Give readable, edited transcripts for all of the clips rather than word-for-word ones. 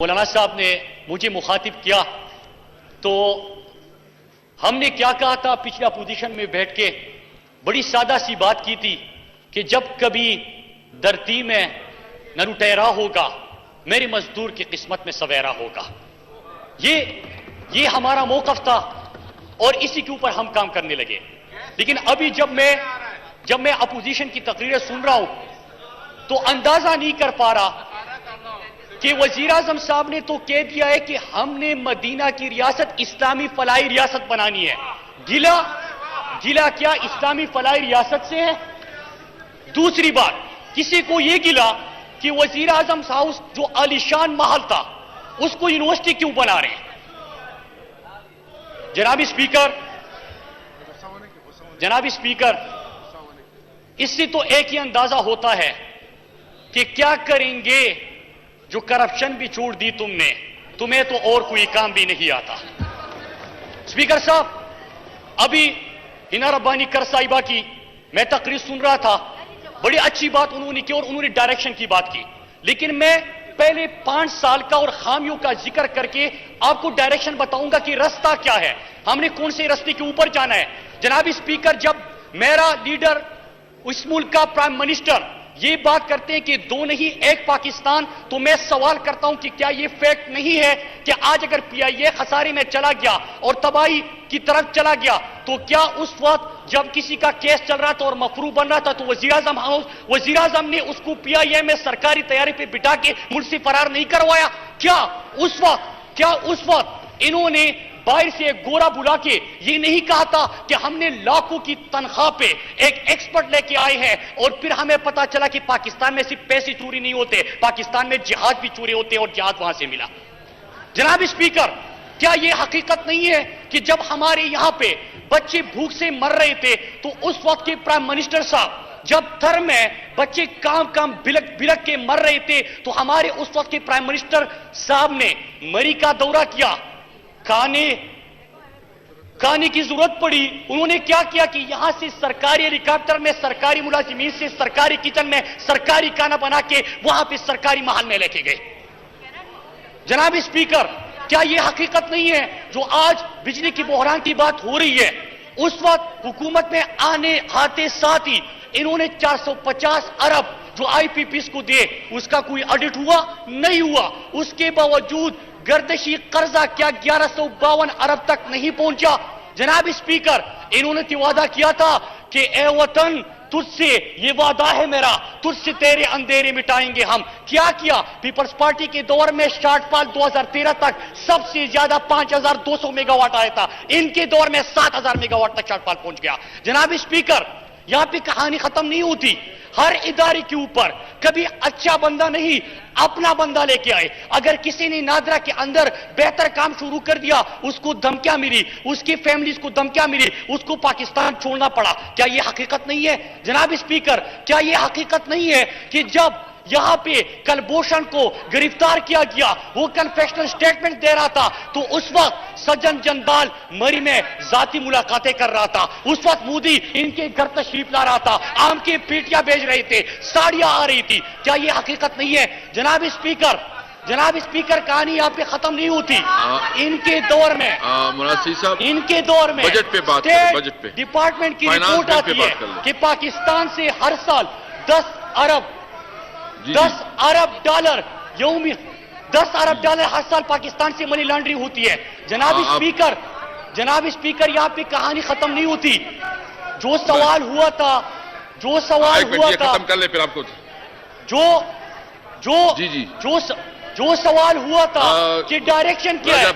مولانا صاحب نے مجھے مخاطب کیا تو ہم نے کیا کہا تھا پچھلے اپوزیشن میں بیٹھ کے؟ بڑی سادہ سی بات کی تھی کہ جب کبھی دھرتی میں نہ لٹیرا ہوگا میرے مزدور کی قسمت میں سویرا ہوگا. یہ ہمارا موقف تھا اور اسی کے اوپر ہم کام کرنے لگے. لیکن ابھی جب میں اپوزیشن کی تقریریں سن رہا ہوں تو اندازہ نہیں کر پا رہا کہ وزیر اعظم صاحب نے تو کہہ دیا ہے کہ ہم نے مدینہ کی ریاست اسلامی فلاحی ریاست بنانی ہے. گلا کیا اسلامی فلاحی ریاست سے ہے؟ دوسری بات، کسی کو یہ گلا کہ وزیر اعظم صاحب جو عالیشان محل تھا اس کو یونیورسٹی کیوں بنا رہے ہیں؟ جناب اسپیکر، اس سے تو ایک ہی اندازہ ہوتا ہے کہ کیا کریں گے جو کرپشن بھی چھوڑ دی تم نے، تمہیں تو اور کوئی کام بھی نہیں آتا. اسپیکر صاحب، ابھی ہنا ربانی کر صاحبہ کی میں تقریر سن رہا تھا، بڑی اچھی بات انہوں نے کی اور انہوں نے ڈائریکشن کی بات کی. لیکن میں پہلے 5 سال کا اور خامیوں کا ذکر کر کے آپ کو ڈائریکشن بتاؤں گا کہ رستہ کیا ہے، ہم نے کون سے رستے کے اوپر جانا ہے. جناب اسپیکر، جب میرا لیڈر اس ملک کا پرائم منسٹر یہ بات کرتے ہیں کہ 2 نہیں 1 پاکستان، تو میں سوال کرتا ہوں کہ کیا یہ فیکٹ نہیں ہے کہ آج اگر پی آئی اے خسارے میں چلا گیا اور تباہی کی طرف چلا گیا تو کیا اس وقت جب کسی کا کیس چل رہا تھا اور مفروع بن رہا تھا تو وزیر اعظم نے اس کو پی آئی اے میں سرکاری طیارے پہ بٹھا کے ملک سے فرار نہیں کروایا؟ کیا اس وقت انہوں نے باہر سے ایک گورا بلا کے یہ نہیں کہا تھا کہ ہم نے لاکھوں کی تنخواہ پہ ایک ایکسپرٹ لے کے آئے ہیں اور پھر ہمیں پتا چلا کہ پاکستان میں صرف پیسے چوری نہیں ہوتے، پاکستان میں جہاد بھی چوری ہوتے اور جہاد وہاں سے ملا؟ جناب اسپیکر، کیا یہ حقیقت نہیں ہے کہ جب ہمارے یہاں پہ بچے بھوک سے مر رہے تھے تو اس وقت کے پرائم منسٹر صاحب جب تھر میں بچے کام بلک کے مر رہے تھے تو ہمارے اس وقت کے پرائم منسٹر صاحب نے مری کا دورہ کیا، کھانے کی ضرورت پڑی، انہوں نے کیا کیا کہ یہاں سے سرکاری ہیلی کاپٹر میں سرکاری ملازمین سے سرکاری کچن میں سرکاری کھانا بنا کے وہاں پہ سرکاری محل میں لے کے گئے. جناب اسپیکر، کیا یہ حقیقت نہیں ہے جو آج بجلی کی بحران کی بات ہو رہی ہے؟ اس وقت حکومت میں آتے ساتھ ہی انہوں نے 450 ارب جو آئی پی پیز کو دے، اس کا کوئی آڈٹ ہوا؟ نہیں ہوا. اس کے باوجود گردشی قرضہ کیا 1152 ارب تک نہیں پہنچا؟ جناب اسپیکر، انہوں نے وعدہ کیا تھا کہ اے وطن تجھ سے یہ وعدہ ہے میرا، تجھ سے تیرے اندھیرے مٹائیں گے ہم. کیا پیپلز پارٹی کے دور میں شارٹ فال 2013 تک سب سے زیادہ 5200 میگا واٹ آیا تھا، ان کے دور میں 7000 میگا واٹ تک شارٹ فال پہنچ گیا. جناب اسپیکر، یہاں پہ کہانی ختم نہیں ہوتی. ہر ادارے کے اوپر کبھی اچھا بندہ نہیں اپنا بندہ لے کے آئے. اگر کسی نے نادرا کے اندر بہتر کام شروع کر دیا اس کو دھمکیاں ملی، اس کی فیملیز کو دھمکیاں ملی، اس کو پاکستان چھوڑنا پڑا. کیا یہ حقیقت نہیں ہے؟ جناب اسپیکر، کیا یہ حقیقت نہیں ہے کہ جب یہاں پہ کلبھوشن کو گرفتار کیا گیا، وہ کنفیشنل سٹیٹمنٹ دے رہا تھا تو اس وقت سجن جندال مری میں ذاتی ملاقاتیں کر رہا تھا، اس وقت مودی ان کے گھر تشریف لا رہا تھا، آم کی پیٹیاں بیچ رہے تھے، ساڑیاں آ رہی تھی. کیا یہ حقیقت نہیں ہے؟ جناب اسپیکر، کہانی یہاں پہ ختم نہیں ہوتی. ان کے دور میں بجٹ پہ بات کریں، بجٹ پہ ڈپارٹمنٹ کی رپورٹ آتی ہے کہ پاکستان سے ہر سال 10 ارب ڈالر یومی 10 ارب ڈالر ہر سال پاکستان سے منی لانڈرنگ ہوتی ہے. جناب اسپیکر، یہاں پہ کہانی ختم نہیں ہوتی. جو سوال ہوا تھا ختم کر لیں پھر آپ کو جو سوال ہوا تھا کہ ڈائریکشن کیا ہے،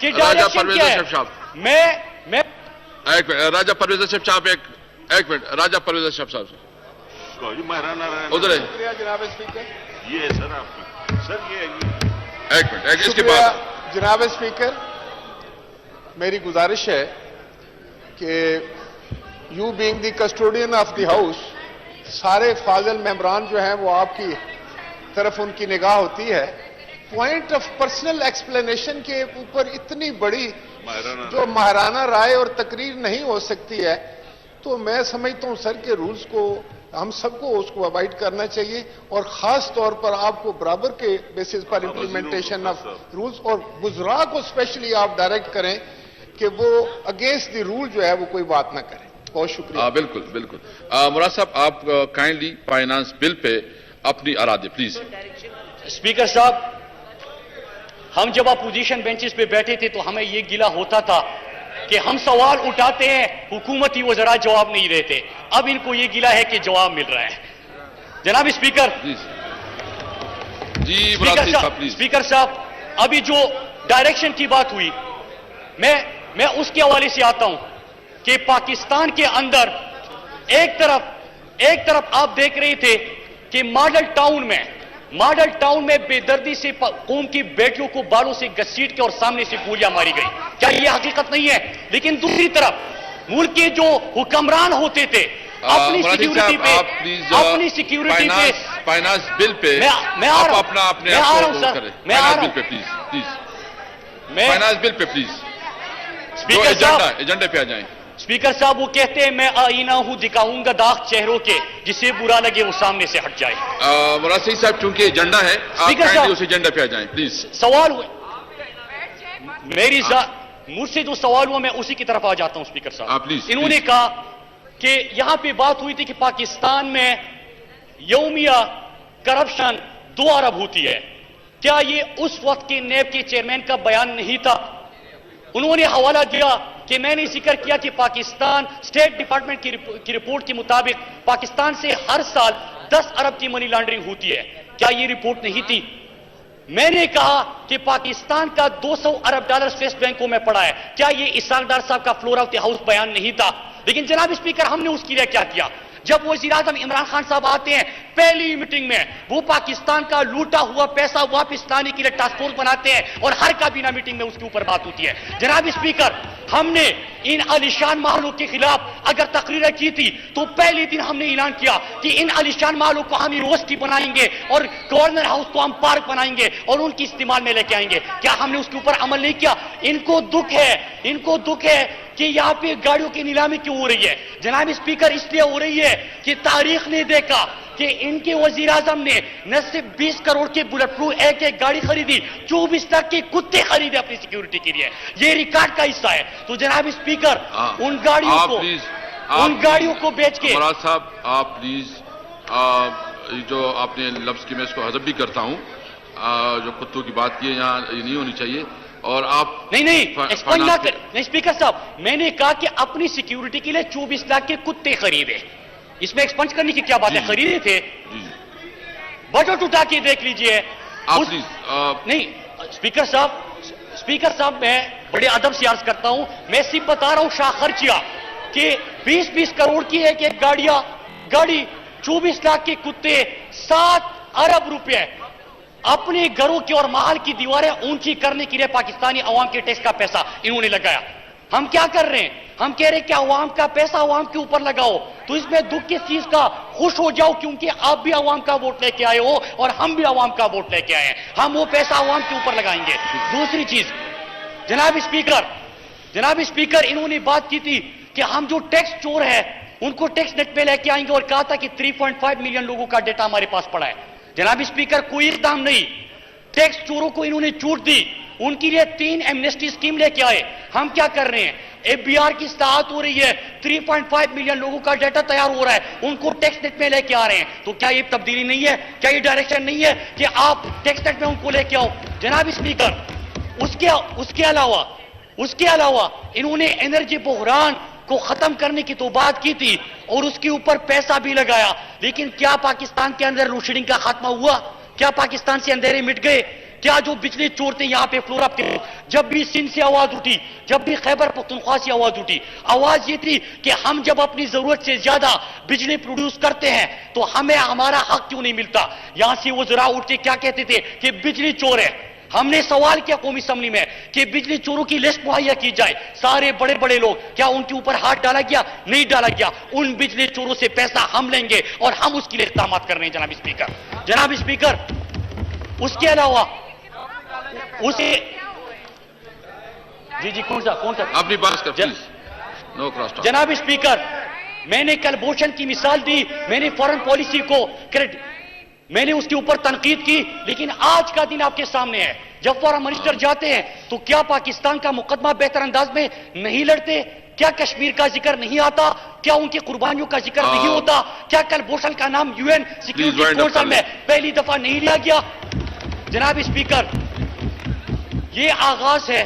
میں راجہ پرویز اشرف صاحب ایک منٹ راجہ پرویز اشرف صاحب ادھر ہے. جناب اسپیکر، یہ سر آپ سر یہ ایک منٹ اس کے بعد جناب اسپیکر، میری گزارش ہے کہ you being the custodian of the house, سارے فاضل ممبران جو ہیں وہ آپ کی طرف ان کی نگاہ ہوتی ہے. پوائنٹ آف پرسنل ایکسپلینیشن کے اوپر اتنی بڑی جو ماہرانہ رائے اور تقریر نہیں ہو سکتی ہے، تو میں سمجھتا ہوں سر کے رولز کو ہم سب کو اس کو اوائڈ کرنا چاہیے، اور خاص طور پر آپ کو برابر کے بیسس پر امپلیمنٹیشن آف رولز، اور وزراء کو اسپیشلی آپ ڈائریکٹ کریں کہ وہ اگینسٹ دی رول جو ہے وہ کوئی بات نہ کریں. بہت شکریہ. بالکل بالکل. مراد صاحب آپ کائنڈلی فائنانس بل پہ اپنی آرا دیں پلیز. اسپیکر صاحب، ہم جب اپوزیشن بینچز پہ بیٹھے تھے تو ہمیں یہ گلہ ہوتا تھا کہ ہم سوال اٹھاتے ہیں، حکومتی وزراء جواب نہیں دیتے. اب ان کو یہ گلہ ہے کہ جواب مل رہا ہے. جناب اسپیکر، جی مراد صاحب پلیز. اسپیکر صاحب، ابھی جو ڈائریکشن کی بات ہوئی، میں اس کے حوالے سے آتا ہوں کہ پاکستان کے اندر ایک طرف آپ دیکھ رہے تھے کہ ماڈل ٹاؤن میں بے دردی سے قوم کی بیٹیوں کو بالوں سے گھسیٹ کے اور سامنے سے گولیاں ماری گئی. کیا یہ حقیقت نہیں ہے؟ لیکن دوسری طرف ملک کے جو حکمران ہوتے تھے اپنی سیکیورٹی پہ فائنانس بل پہ میں آ رہا ہوں اپنا اپنے فائنانس بل پہ پلیز ایجنڈے پہ آ جائیں. اسپیکر صاحب، وہ کہتے ہیں میں آئینہ ہوں، دکھاؤں گا داغ چہروں کے، جسے برا لگے وہ سامنے سے ہٹ جائے. مراد صاحب چونکہ ایجنڈا ہے آپ اس ایجنڈے پہ آ جائیں پلیز. سوال ہوئے مجھ سے جو سوال ہوا میں اسی کی طرف آ جاتا ہوں. اسپیکر صاحب، انہوں نے کہا کہ یہاں پہ بات ہوئی تھی کہ پاکستان میں یومیہ کرپشن 2 ارب ہوتی ہے. کیا یہ اس وقت کے نیب کے چیئرمین کا بیان نہیں تھا؟ انہوں نے حوالہ دیا کہ میں نے ذکر کیا کہ پاکستان اسٹیٹ ڈپارٹمنٹ کی رپورٹ کے مطابق پاکستان سے ہر سال 10 ارب کی منی لانڈرنگ ہوتی ہے. کیا یہ رپورٹ نہیں تھی؟ میں نے کہا کہ پاکستان کا 200 ارب ڈالر سویس بینکوں میں پڑا ہے. کیا یہ اسحاق ڈار صاحب کا فلور آف دی ہاؤس بیان نہیں تھا؟ لیکن جناب اسپیکر، ہم نے اس کے لیے کیا کیا؟ جب وزیر اعظم عمران خان صاحب آتے ہیں پہلی میٹنگ میں، وہ پاکستان کا لوٹا ہوا پیسہ واپس لانے کے لیے ٹاسک فورس بناتے ہیں اور ہر کابینہ میٹنگ میں اس کے اوپر بات ہوتی ہے. جناب اسپیکر، ہم نے ان عالیشان محلوں کے خلاف اگر تقریریں کی تھی تو پہلے دن ہم نے اعلان کیا کہ ان عالیشان محلوں کو ہم یونیورسٹی بنائیں گے اور گورنر ہاؤس کو ہم پارک بنائیں گے اور ان کی استعمال میں لے کے آئیں گے. کیا ہم نے اس کے اوپر عمل نہیں کیا؟ ان کو دکھ ہے کہ یہاں پہ گاڑیوں کی نیلامی کیوں ہو رہی ہے؟ جناب اسپیکر، اس لیے ہو رہی ہے کہ تاریخ نے دیکھا کہ ان کے وزیر اعظم نے نہ صرف 20 کروڑ کے بلٹ پروف ایک گاڑی خریدی، 24 لاکھ کے کتے خریدے اپنی سیکیورٹی کے لیے. یہ ریکارڈ کا حصہ ہے. تو جناب اسپیکر، ان گاڑیوں کو بیچ کے مراد صاحب آپ پلیز جو آپ نے لفظ کی میں اس کو حذف بھی کرتا ہوں، جو کتوں کی بات کی ہے یہاں یہ نہیں ہونی چاہیے. اور آپ نہیں اسپیکر صاحب، میں نے کہا کہ اپنی سیکیورٹی کے لیے 24 لاکھ کے کتے خریدے. اس میں ایکسپنج کرنے کی کیا بات ہے؟ خریدے تھے. بجٹ اٹھا کے دیکھ لیجئے. نہیں اسپیکر صاحب، میں بڑے ادب سے عرض کرتا ہوں، میں صرف بتا رہا ہوں شاہ خرچیہ کہ 20 کروڑ کی ایک گاڑی، 24 لاکھ کے کتے، 7 ارب روپے اپنے گھروں کی اور محل کی دیواریں اونچی کرنے کے لیے پاکستانی عوام کے ٹیکس کا پیسہ انہوں نے لگایا. ہم کیا کر رہے ہیں؟ ہم کہہ رہے ہیں کہ عوام کا پیسہ عوام کے اوپر لگاؤ. تو اس میں دکھ کس چیز کا؟ خوش ہو جاؤ کیونکہ آپ بھی عوام کا ووٹ لے کے آئے ہو اور ہم بھی عوام کا ووٹ لے کے آئے ہیں. ہم وہ پیسہ عوام کے اوپر لگائیں گے. دوسری چیز، جناب اسپیکر، انہوں نے بات کی تھی کہ ہم جو ٹیکس چور ہے ان کو ٹیکس نیٹ پہ لے کے آئیں گے اور کہا تھا کہ 3.5 ملین لوگوں کا ڈیٹا ہمارے پاس پڑا ہے. جناب اسپیکر، کوئی اقدام نہیں. ٹیکس چوروں کو انہوں نے چھوٹ دی، ان کے لیے 3 ایمنیسٹی اسکیم لے کے آئے. ہم کیا کر رہے ہیں؟ FBR کی اصلاحات ہو رہی ہے، 3.5 ملین لوگوں کا ڈیٹا تیار ہو رہا ہے، ان کو ٹیکس نیٹ میں لے کے آ رہے ہیں. تو کیا یہ تبدیلی نہیں ہے؟ کیا یہ ڈائریکشن نہیں ہے کہ آپ ٹیکس نیٹ میں ان کو لے کے آؤ؟ جناب اسپیکر، اس کے علاوہ انہوں نے انرجی بحران کو ختم کرنے کی تو بات کی تھی اور اس کے اوپر پیسہ بھی لگایا. لیکن کیا پاکستان کے اندر لوڈ شیڈنگ کا خاتمہ ہوا؟ کیا پاکستان سے اندھیرے مٹ گئے؟ کیا جو بجلی چور تھے یہاں پہ فلور اپ کے، جب بھی سندھ سے آواز اٹھی، جب بھی خیبر پختونخوا سے آواز اٹھی، آواز یہ تھی کہ ہم جب اپنی ضرورت سے زیادہ بجلی پروڈیوس کرتے ہیں تو ہمیں ہمارا حق کیوں نہیں ملتا؟ یہاں سے وزراء اٹھ کے کیا کہتے تھے کہ بجلی چور ہے. ہم نے سوال کیا قومی اسمبلی میں کہ بجلی چوروں کی لسٹ مہیا کی جائے. سارے بڑے لوگ، کیا ان کے اوپر ہاتھ ڈالا گیا؟ نہیں ڈالا گیا. ان بجلی چوروں سے پیسہ ہم لیں گے اور ہم اس کے لیے اقدامات کر رہے ہیں. جناب اسپیکر، اس کے علاوہ جی کون سا اپنی بات کر پلیز. No cross talk. جناب اسپیکر، میں نے کل بوشن کی مثال دی, میں نے فورن پالیسی کو میں نے اس کے اوپر تنقید کی, لیکن آج کا دن آپ کے سامنے ہے. جب فورن منسٹر جاتے ہیں تو کیا پاکستان کا مقدمہ بہتر انداز میں نہیں لڑتے؟ کیا کشمیر کا ذکر نہیں آتا؟ کیا ان کی قربانیوں کا ذکر نہیں ہوتا؟ کیا کل بوشن کا نام UN سیکیورٹی کونسل میں پہلی دفعہ نہیں لیا گیا؟ جناب اسپیکر, یہ آغاز ہے.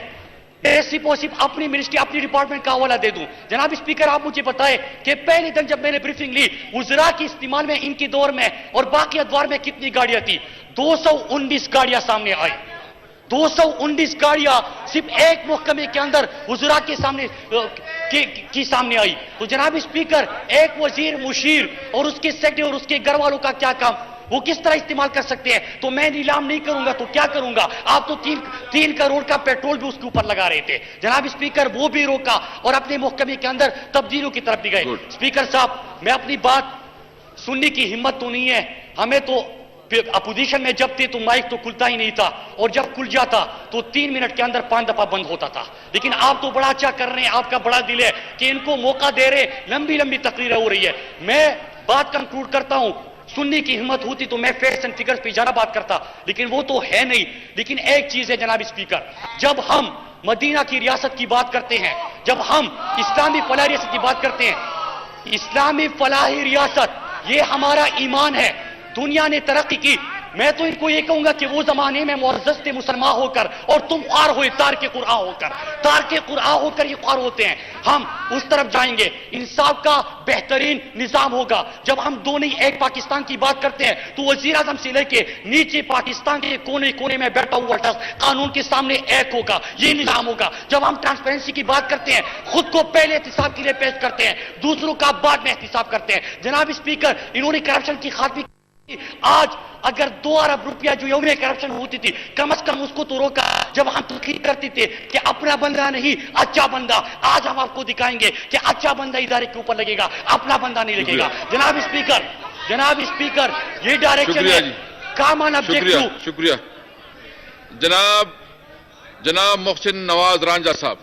صرف اور صرف اپنی منسٹری, اپنی ڈپارٹمنٹ کا حوالہ دے دوں. جناب اسپیکر, آپ مجھے بتائیں کہ پہلے دن جب میں نے بریفنگ لی وزراء کی استعمال میں ان کی دور میں اور باقی ادوار میں کتنی گاڑیاں تھی؟ 219 گاڑیاں سامنے آئی. 219 گاڑیاں صرف ایک محکمے کے اندر وزراء کے سامنے کی سامنے آئی. تو جناب اسپیکر, ایک وزیر مشیر اور اس کے سیکرٹری اور اس کے گھر والوں کا کیا کام؟ وہ کس طرح استعمال کر سکتے ہیں؟ تو میں نیلام نہیں کروں گا تو کیا کروں گا؟ آپ تو 3 کروڑ کا پیٹرول بھی اس کے اوپر لگا رہے تھے. جناب اسپیکر, وہ بھی روکا اور اپنے محکمے کے اندر تبدیلیوں کی طرف بھی گئے. اسپیکر صاحب, میں اپنی بات سننے کی ہمت تو نہیں ہے. ہمیں تو اپوزیشن میں جب تھے تو مائک تو کھلتا ہی نہیں تھا, اور جب کھل جاتا تو 3 منٹ کے اندر 5 دفعہ بند ہوتا تھا. لیکن آپ تو بڑا اچھا کر رہے ہیں, آپ کا بڑا دل ہے کہ ان کو موقع دے رہے, لمبی لمبی تقریریں ہو رہی ہے. میں بات کنکلوڈ کرتا ہوں. سننے کی ہمت ہوتی تو میں فیکٹس اینڈ فگرز پہ زیادہ بات کرتا, لیکن وہ تو ہے نہیں. لیکن ایک چیز ہے جناب اسپیکر, جب ہم مدینہ کی ریاست کی بات کرتے ہیں, جب ہم اسلامی فلاحی ریاست کی بات کرتے ہیں, اسلامی فلاحی ریاست یہ ہمارا ایمان ہے. دنیا نے ترقی کی. میں تو ان کو یہ کہوں گا کہ وہ زمانے میں معزز تھے مسلمان ہو کر, اور تم خوار ہوئے تارک قرآن ہو کر. تارک قرآن ہو کر یہ خوار ہوتے ہیں. ہم اس طرف جائیں گے, انصاف کا بہترین نظام ہوگا. جب ہم دونوں ایک پاکستان کی بات کرتے ہیں تو وزیر اعظم سے لے کے نیچے پاکستان کے کونے کونے میں بیٹھا ہوا شخص قانون کے سامنے ایک ہوگا. یہ نظام ہوگا. جب ہم ٹرانسپیرنسی کی بات کرتے ہیں, خود کو پہلے احتساب کے لیے پیش کرتے ہیں, دوسروں کا بعد میں احتساب کرتے ہیں. جناب اسپیکر, انہوں نے کرپشن کی خاتمے. آج اگر 2 ارب روپیہ جو یوم کرپشن ہوتی تھی, کم از کم اس کو تو روکا. جب ہم تقریر کرتے تھے کہ اپنا بندہ نہیں اچھا بندہ, آج ہم آپ کو دکھائیں گے کہ اچھا بندہ ادارے کے اوپر لگے گا, اپنا بندہ نہیں لگے گا. جناب اسپیکر, یہ ڈائریکشن ہے. کام آن آبجیکٹو. شکریہ جناب محسن نواز رانجھا صاحب.